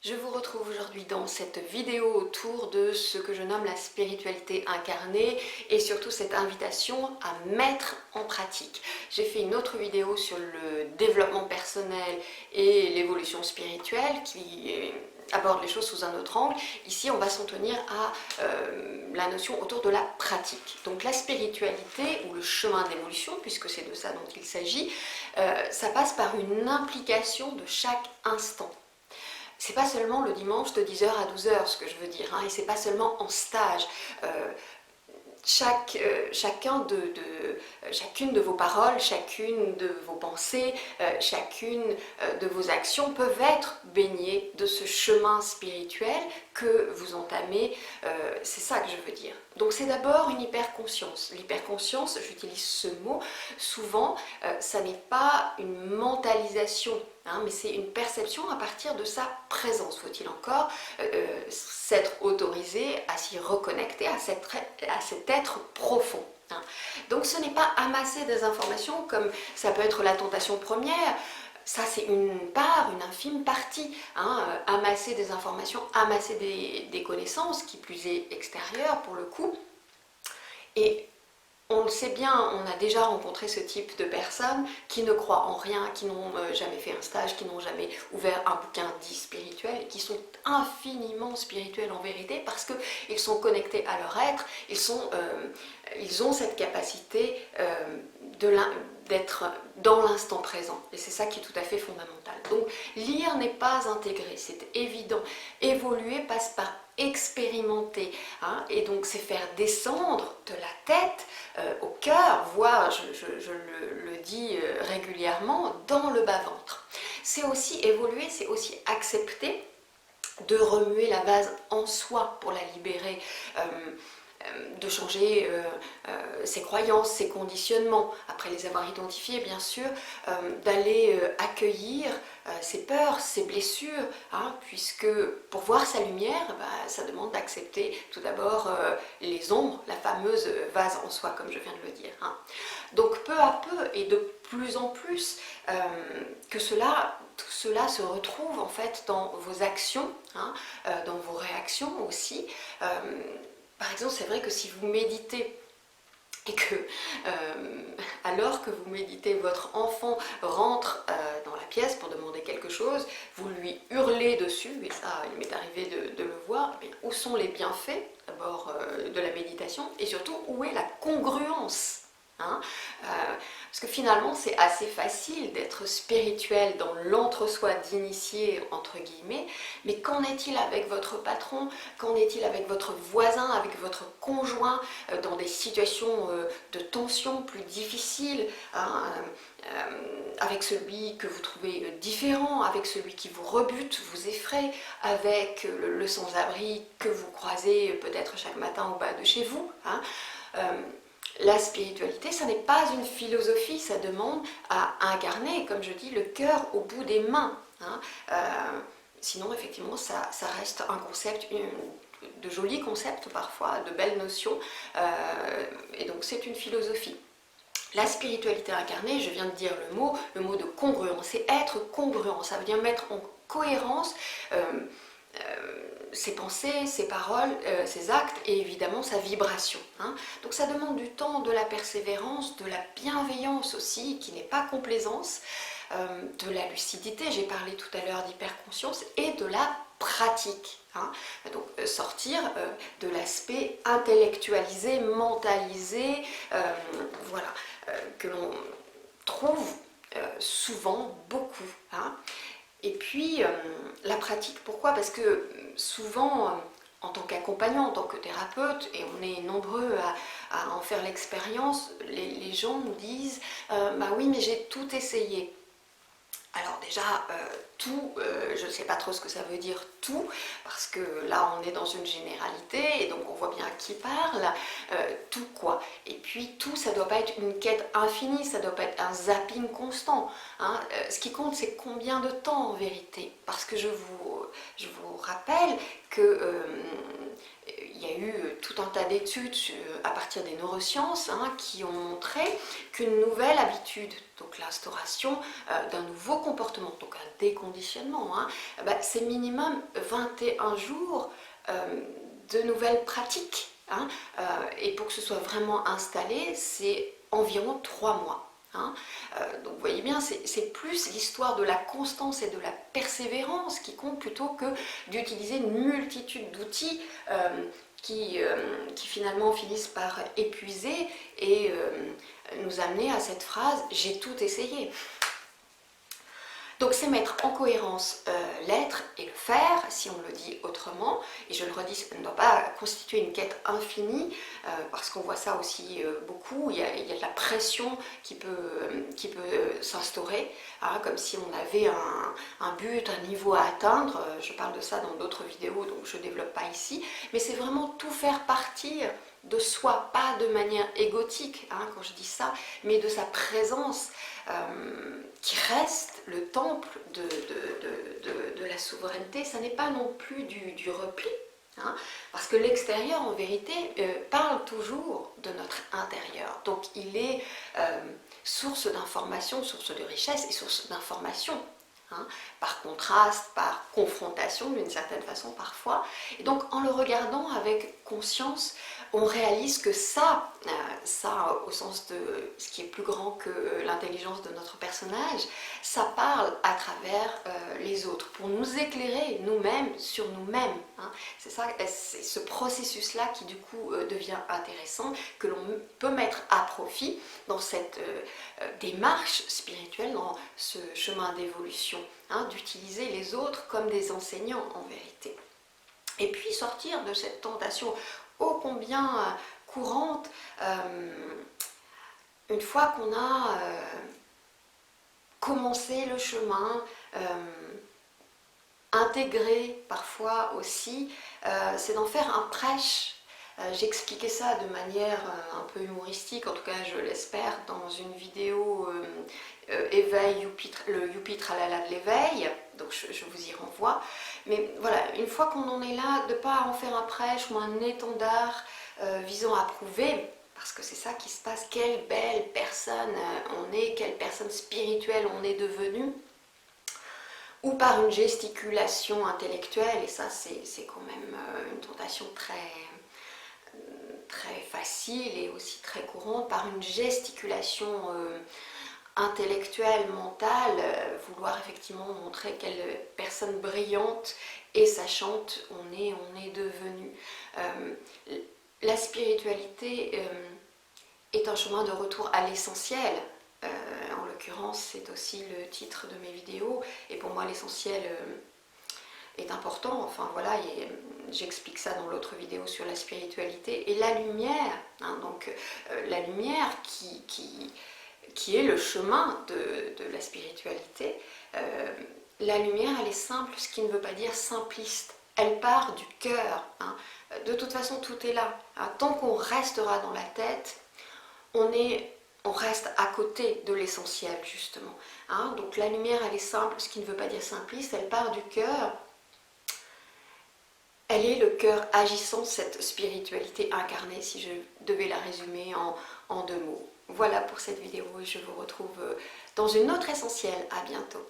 Je vous retrouve aujourd'hui dans cette vidéo autour de ce que je nomme la spiritualité incarnée et surtout cette invitation à mettre en pratique. J'ai fait une autre vidéo sur le développement personnel et l'évolution spirituelle qui aborde les choses sous un autre angle. Ici, on va s'en tenir à la notion autour de la pratique. Donc la spiritualité ou le chemin d'évolution, puisque c'est de ça dont il s'agit, ça passe par une implication de chaque instant. C'est pas seulement le dimanche de 10h à 12h, ce que je veux dire, hein, et c'est pas seulement en stage. Chacune de vos paroles, chacune de vos pensées, chacune de vos actions peuvent être baignées de ce chemin spirituel que vous entamez, c'est ça que je veux dire. Donc c'est d'abord une hyperconscience. L'hyperconscience, j'utilise ce mot souvent, ça n'est pas une mentalisation, hein, mais c'est une perception à partir de sa présence. Faut-il encore s'être autorisé à s'y reconnecter, à cet être profond. Hein. Donc ce n'est pas amasser des informations comme ça peut être la tentation première. Ça, c'est une part, une infime partie. Hein. Amasser des informations, amasser des connaissances, qui plus est extérieures pour le coup. Et on le sait bien, on a déjà rencontré ce type de personnes qui ne croient en rien, qui n'ont jamais fait un stage, qui n'ont jamais ouvert un bouquin dit spirituel, et qui sont infiniment spirituels en vérité parce qu'ils sont connectés à leur être, ils ont cette capacité d'être dans l'instant présent. Et c'est ça qui est tout à fait fondamental. Donc lire n'est pas intégrer, c'est évident. Évoluer passe par expérimenter, hein, et donc c'est faire descendre de la tête au cœur, voire, je le dis régulièrement, dans le bas-ventre. C'est aussi évoluer, c'est aussi accepter de remuer la base en soi pour la libérer, de changer ses croyances, ses conditionnements, après les avoir identifiés bien sûr, d'aller accueillir ses peurs, ses blessures, hein, puisque pour voir sa lumière, ça demande d'accepter tout d'abord les ombres, la fameuse vase en soi, comme je viens de le dire. Hein. Donc peu à peu et de plus en plus, que tout cela se retrouve en fait dans vos actions, hein, dans vos réactions aussi. Par exemple, c'est vrai que si vous méditez et que, alors que vous méditez, votre enfant rentre dans la pièce pour demander quelque chose, vous lui hurlez dessus, et ça, il m'est arrivé de le voir, mais où sont les bienfaits, d'abord, de la méditation, et surtout, où est la congruence, hein, parce que finalement c'est assez facile d'être spirituel dans l'entre-soi d'initié entre guillemets, mais qu'en est-il avec votre patron, qu'en est-il avec votre voisin, avec votre conjoint, dans des situations de tension plus difficiles, hein, avec celui que vous trouvez différent, avec celui qui vous rebute, vous effraie, avec le sans-abri que vous croisez peut-être chaque matin au bas de chez vous, hein. La spiritualité, ça n'est pas une philosophie, ça demande à incarner, comme je dis, le cœur au bout des mains. Hein. Sinon, effectivement, ça reste un concept, de jolis concepts parfois, de belles notions, et donc c'est une philosophie. La spiritualité incarnée, je viens de dire le mot de congruence, c'est être congruent, ça veut dire mettre en cohérence ses pensées, ses paroles, ses actes et évidemment sa vibration. Hein. Donc ça demande du temps, de la persévérance, de la bienveillance aussi, qui n'est pas complaisance, de la lucidité, j'ai parlé tout à l'heure d'hyperconscience, et de la pratique. Hein. Donc sortir de l'aspect intellectualisé, mentalisé, voilà, que l'on trouve souvent beaucoup. Hein. Et puis, la pratique, pourquoi? Parce que souvent, en tant qu'accompagnant, en tant que thérapeute, et on est nombreux à en faire l'expérience, les gens nous disent bah oui, mais j'ai tout essayé. Alors déjà, tout, je ne sais pas trop ce que ça veut dire tout, parce que là on est dans une généralité, et donc on voit bien à qui parle, tout quoi. Et puis tout, ça ne doit pas être une quête infinie, ça ne doit pas être un zapping constant. Hein. Ce qui compte, c'est combien de temps en vérité, parce que je vous rappelle que il y a eu tout un tas d'études à partir des neurosciences, hein, qui ont montré qu'une nouvelle habitude, donc l'instauration d'un nouveau comportement, donc un déconditionnement, hein, c'est minimum 21 jours de nouvelles pratiques. Hein, et pour que ce soit vraiment installé, c'est environ 3 mois. Hein. Donc vous voyez bien, c'est plus l'histoire de la constance et de la persévérance qui compte plutôt que d'utiliser une multitude d'outils qui finalement finissent par épuiser et nous amener à cette phrase « j'ai tout essayé ». Donc c'est mettre en cohérence l'être et le faire, si on le dit autrement, et je le redis, ça ne doit pas constituer une quête infinie, parce qu'on voit ça aussi beaucoup, il y a de la pression qui peut s'instaurer, hein, comme si on avait un but, un niveau à atteindre, je parle de ça dans d'autres vidéos, donc je ne développe pas ici, mais c'est vraiment tout faire partir de soi, pas de manière égotique, hein, quand je dis ça, mais de sa présence qui reste le temple de la souveraineté. Ça n'est pas non plus du repli, hein, parce que l'extérieur, en vérité, parle toujours de notre intérieur. Donc il est source d'information, source de richesse et source d'information. Hein, par contraste, par confrontation d'une certaine façon parfois. Et donc en le regardant avec conscience, on réalise que ça au sens de ce qui est plus grand que l'intelligence de notre personnage, ça parle à travers les autres, pour nous éclairer nous-mêmes sur nous-mêmes. Hein. C'est ce processus-là qui du coup devient intéressant, que l'on peut mettre à profit dans cette démarche spirituelle, dans ce chemin d'évolution, hein, d'utiliser les autres comme des enseignants en vérité. Et puis sortir de cette tentation ô combien courante, une fois qu'on a commencé le chemin, intégré parfois aussi, c'est d'en faire un prêche. J'expliquais ça de manière un peu humoristique, en tout cas je l'espère, dans une vidéo éveil, le Youpi Tralala de l'éveil, donc je vous y renvoie. Mais voilà, une fois qu'on en est là, de ne pas en faire un prêche ou un étendard visant à prouver, parce que c'est ça qui se passe, quelle belle personne on est, quelle personne spirituelle on est devenu, ou par une gesticulation intellectuelle, et ça c'est quand même une tentation très facile et aussi très courante, par une gesticulation intellectuelle, mentale, vouloir effectivement montrer quelle personne brillante et sachante on est devenu. La spiritualité est un chemin de retour à l'essentiel. En l'occurrence, c'est aussi le titre de mes vidéos, et pour moi l'essentiel est important. Enfin voilà, j'explique ça dans l'autre vidéo sur la spiritualité. Et la lumière, hein, donc la lumière qui est le chemin de la spiritualité, la lumière elle est simple, ce qui ne veut pas dire simpliste. Elle part du cœur. Hein. De toute façon, tout est là. Hein. Tant qu'on restera dans la tête, on reste à côté de l'essentiel, justement. Hein. Donc la lumière, elle est simple, ce qui ne veut pas dire simpliste. Elle part du cœur. Elle est le cœur agissant, cette spiritualité incarnée, si je devais la résumer en 2 mots. Voilà pour cette vidéo et je vous retrouve dans une autre essentielle. À bientôt.